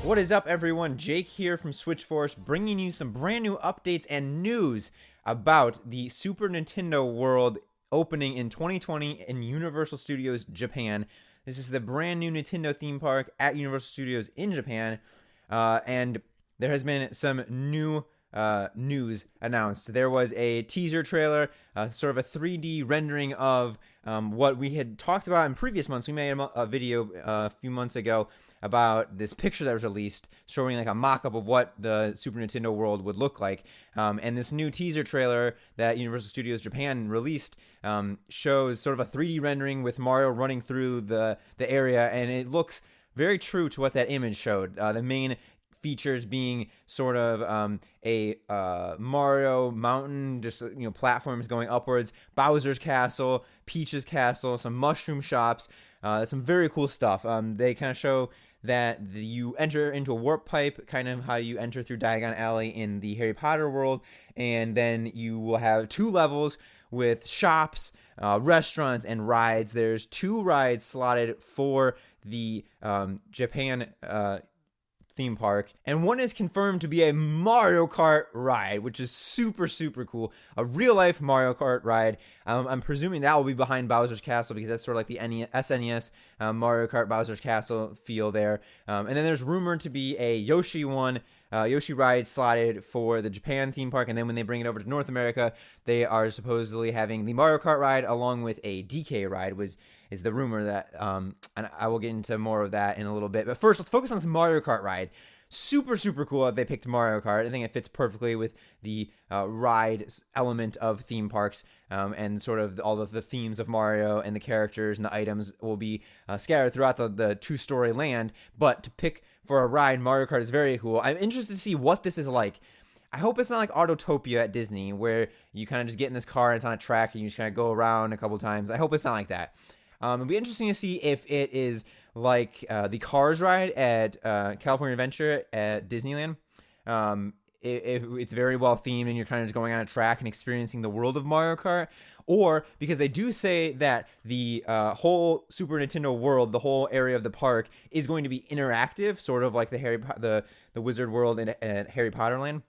What is up, everyone? Jake here from SwitchForce, bringing you some brand new updates and news about the Super Nintendo World opening in 2020 in Universal Studios Japan. This is the brand new Nintendo theme park at Universal Studios in Japan, and there has been some new news announced. There was a teaser trailer, sort of a 3D rendering of what we had talked about in previous months. We made a video a few months ago about this picture that was released showing like a mock-up of what the Super Nintendo World would look like. And this new teaser trailer that Universal Studios Japan released shows sort of a 3D rendering with Mario running through the area, and it looks very true to what that image showed. The main features being sort of a Mario mountain, just platforms going upwards, Bowser's castle, Peach's castle, some mushroom shops, some very cool stuff. They kind of show that you enter into a warp pipe, kind of how you enter through Diagon Alley in the Harry Potter world, and then you will have 2 levels with shops, restaurants, and rides. There's 2 rides slotted for the Japan theme park, and one is confirmed to be a Mario Kart ride, which is super cool. A real-life Mario Kart ride. I'm presuming that will be behind Bowser's Castle, because that's sort of like the SNES Mario Kart Bowser's Castle feel there. And then there's rumored to be a Yoshi ride slotted for the Japan theme park, and then when they bring it over to North America, they are supposedly having the Mario Kart ride along with a DK ride, is the rumor that, and I will get into more of that in a little bit. But first, let's focus on this Mario Kart ride. Super cool that they picked Mario Kart. I think it fits perfectly with the ride element of theme parks, and sort of all of the themes of Mario and the characters and the items will be scattered throughout the 2-story land. But to pick for a ride, Mario Kart is very cool. I'm interested to see what this is like. I hope it's not like Autotopia at Disney, where you kind of just get in this car and it's on a track and you just kind of go around a couple times. I hope it's not like that. It'll be interesting to see if it is like the Cars ride at California Adventure at Disneyland. If it's very well themed and you're kind of just going on a track and experiencing the world of Mario Kart, or because they do say that the whole Super Nintendo World, the whole area of the park, is going to be interactive, sort of like the Wizard World in Harry Potter Land.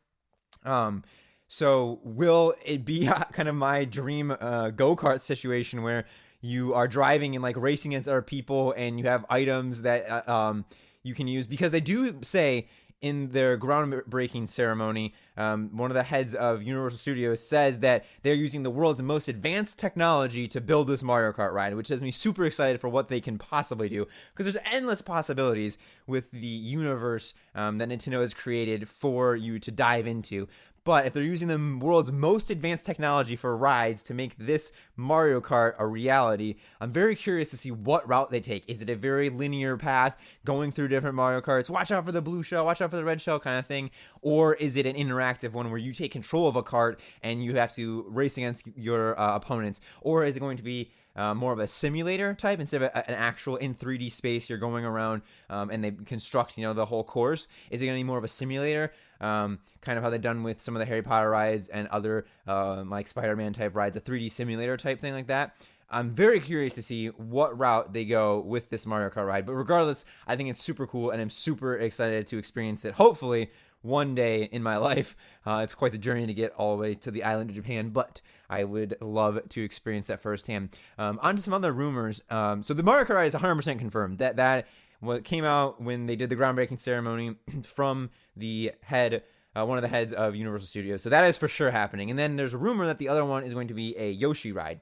So will it be kind of my dream go-kart situation where you are driving and like racing against other people, and you have items that you can use? Because they do say in their groundbreaking ceremony, one of the heads of Universal Studios says that they're using the world's most advanced technology to build this Mario Kart ride, which has me super excited for what they can possibly do, because there's endless possibilities with the universe that Nintendo has created for you to dive into. But if they're using the world's most advanced technology for rides to make this Mario Kart a reality, I'm very curious to see what route they take. Is it a very linear path going through different Mario Karts? Watch out for the blue shell, watch out for the red shell kind of thing. Or is it an interactive one where you take control of a kart and you have to race against your opponents? Or is it going to be more of a simulator type instead of an actual in 3D space you're going around and they construct the whole course? Is it going to be more of a simulator, kind of how they've done with some of the Harry Potter rides and other like Spider-Man type rides, a 3D simulator type thing like that? I'm very curious to see what route they go with this Mario Kart ride. But regardless, I think it's super cool, and I'm super excited to experience it. Hopefully one day in my life. It's quite the journey to get all the way to the island of Japan, but I would love to experience that firsthand. On to some other rumors. So the Mario Kart ride is 100% confirmed. That what came out when they did the groundbreaking ceremony from the head, one of the heads of Universal Studios. So that is for sure happening. And then there's a rumor that the other one is going to be a Yoshi ride,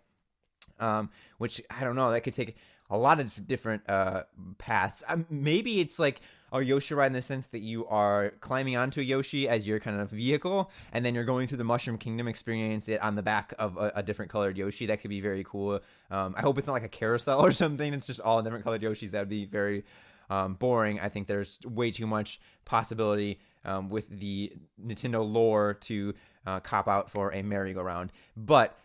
which I don't know. That could take a lot of different paths. Maybe it's like a Yoshi ride in the sense that you are climbing onto a Yoshi as your kind of vehicle, and then you're going through the Mushroom Kingdom, experience it on the back of a different colored Yoshi. That could be very cool. I hope it's not like a carousel or something. It's just all different colored Yoshis. That would be very boring. I think there's way too much possibility with the Nintendo lore to cop out for a merry-go-round. But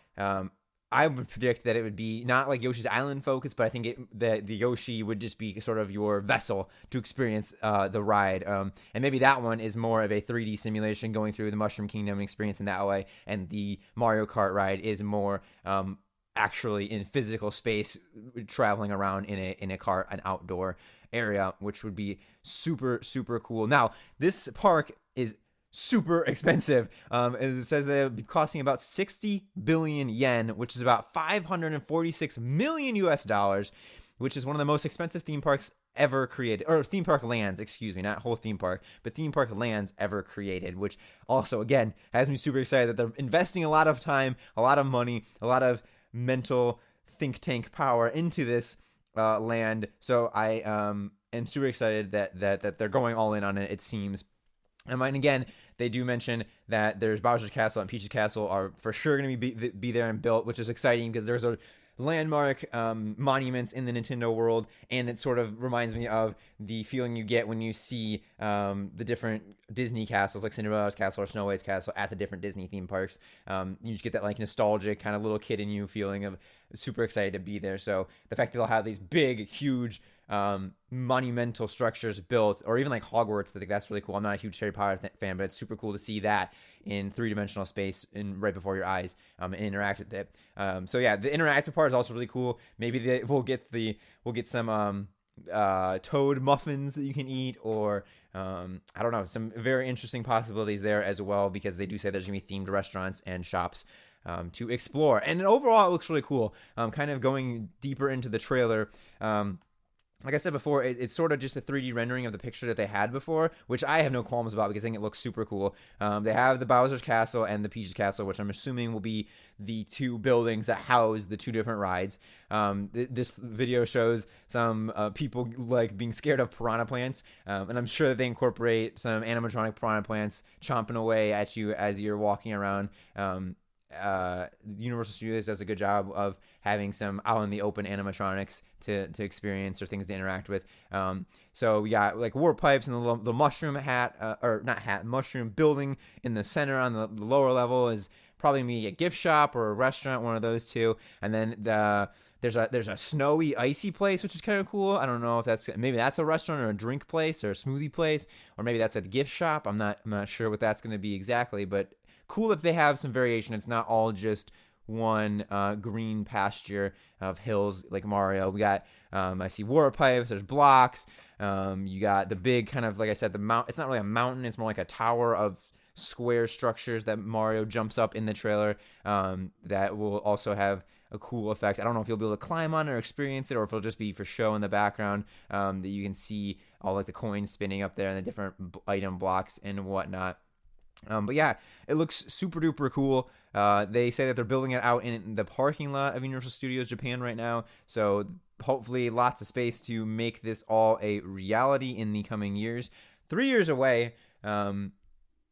I would predict that it would be not like Yoshi's Island focused, but I think the Yoshi would just be sort of your vessel to experience the ride. And maybe that one is more of a 3D simulation going through the Mushroom Kingdom and experiencing that way. And the Mario Kart ride is more actually in physical space, traveling around in a cart, an outdoor area, which would be super, super cool. Now, this park is super expensive. It says that it would be costing about 60 billion yen, which is about 546 million US dollars, which is one of the most expensive theme parks ever created, or theme park lands, excuse me, not whole theme park, but theme park lands ever created, which also, again, has me super excited that they're investing a lot of time, a lot of money, a lot of mental think tank power into this land. So I am super excited that they're going all in on it, it seems. And again, they do mention that there's Bowser's Castle and Peach's Castle are for sure going to be there and built, which is exciting because there's a landmark monuments in the Nintendo world, and it sort of reminds me of the feeling you get when you see the different Disney castles, like Cinderella's castle or Snow White's castle at the different Disney theme parks. You just get that like nostalgic kind of little kid in you feeling of super excited to be there. So the fact that they'll have these big, huge monumental structures built, or even like Hogwarts, I think that's really cool. I'm not a huge Harry Potter fan, but it's super cool to see that in three-dimensional space and right before your eyes, and interact with it. So yeah, the interactive part is also really cool. Maybe we'll get some toad muffins that you can eat, or I don't know, some very interesting possibilities there as well, because they do say there's gonna be themed restaurants and shops to explore. And overall, it looks really cool. Kind of going deeper into the trailer. Like I said before, it's sort of just a 3D rendering of the picture that they had before, which I have no qualms about because I think it looks super cool. They have the Bowser's Castle and the Peach's Castle, which I'm assuming will be the two buildings that house the two different rides. This video shows some people like being scared of piranha plants, and I'm sure that they incorporate some animatronic piranha plants chomping away at you as you're walking around. Universal Studios does a good job of having some out in the open animatronics to experience or things to interact with. So we got like warp pipes and the mushroom mushroom building in the center on the lower level is probably maybe a gift shop or a restaurant, one of those two. And then there's a snowy, icy place, which is kind of cool. I don't know if maybe that's a restaurant or a drink place or a smoothie place, or maybe that's a gift shop. I'm not sure what that's going to be exactly, but cool that they have some variation. It's not all just one green pasture of hills like Mario. We got I see water pipes, there's blocks, you got the big kind of, like I said, it's not really a mountain, it's more like a tower of square structures that Mario jumps up in the trailer, that will also have a cool effect. I don't know if you'll be able to climb on it or experience it, or if it'll just be for show in the background, that you can see all like the coins spinning up there and the different item blocks and whatnot. But yeah, it looks super duper cool. They say that they're building it out in the parking lot of Universal Studios Japan right now. So hopefully lots of space to make this all a reality in the coming years. 3 years away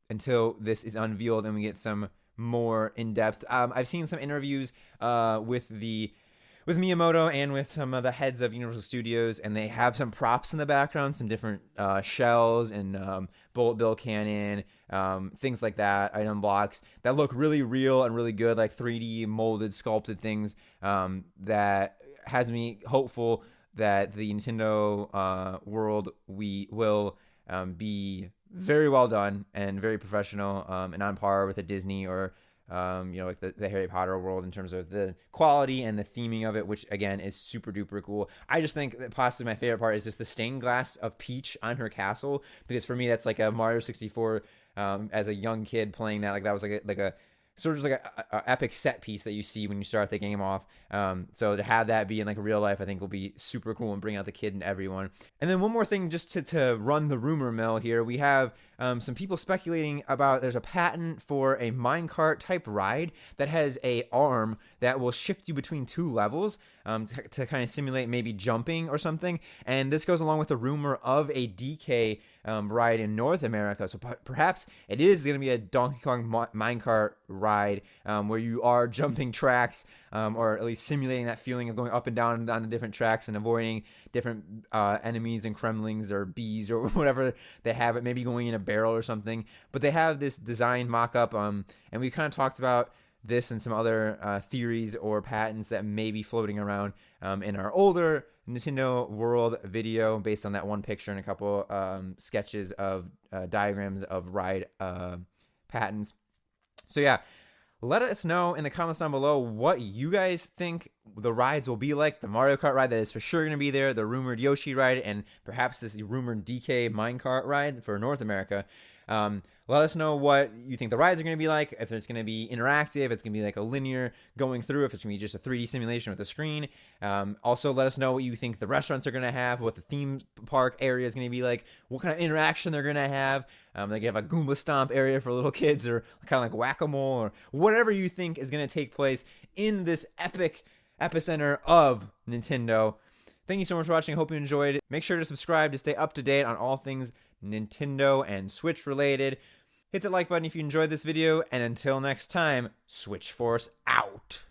until this is unveiled and we get some more in-depth. I've seen some interviews with Miyamoto and with some of the heads of Universal Studios, and they have some props in the background, some different shells and bullet bill cannon, things like that, item blocks that look really real and really good, like 3D molded, sculpted things, that has me hopeful that the Nintendo world will be very well done and very professional, and on par with a Disney or like the Harry Potter world in terms of the quality and the theming of it, which again is super duper cool. I just think that possibly my favorite part is just the stained glass of Peach on her castle, because for me that's like a Mario 64 as a young kid playing that, like that was like a sort of just like a epic set piece that you see when you start the game off. So to have that be in like real life, I think will be super cool and bring out the kid in everyone. And then one more thing, just to run the rumor mill here, we have some people speculating about there's a patent for a minecart type ride that has a arm that will shift you between two levels, to kind of simulate maybe jumping or something. And this goes along with the rumor of a DK ride in North America. So perhaps it is going to be a Donkey Kong minecart ride, where you are jumping tracks, or at least simulating that feeling of going up and down on the different tracks and avoiding different enemies and kremlings or bees or whatever they have it, maybe going in a barrel or something. But they have this design mock-up, and we kind of talked about this and some other theories or patents that may be floating around in our older Nintendo World video based on that one picture and a couple diagrams of ride patents. So yeah, a let us know in the comments down below what you guys think the rides will be like. The Mario Kart ride that is for sure going to be there, the rumored Yoshi ride, and perhaps this rumored DK minecart ride for North America. Let us know what you think the rides are going to be like, if it's going to be interactive, if it's going to be like a linear going through, if it's going to be just a 3D simulation with a screen. Also, let us know what you think the restaurants are going to have, what the theme park area is going to be like, what kind of interaction they're going to have. They can have a Goomba Stomp area for little kids, or kind of like Whack-A-Mole, or whatever you think is going to take place in this epic epicenter of Nintendo. Thank you so much for watching. I hope you enjoyed. Make sure to subscribe to stay up to date on all things Nintendo and Switch related. Hit the like button if you enjoyed this video, and until next time, SwitchForce out.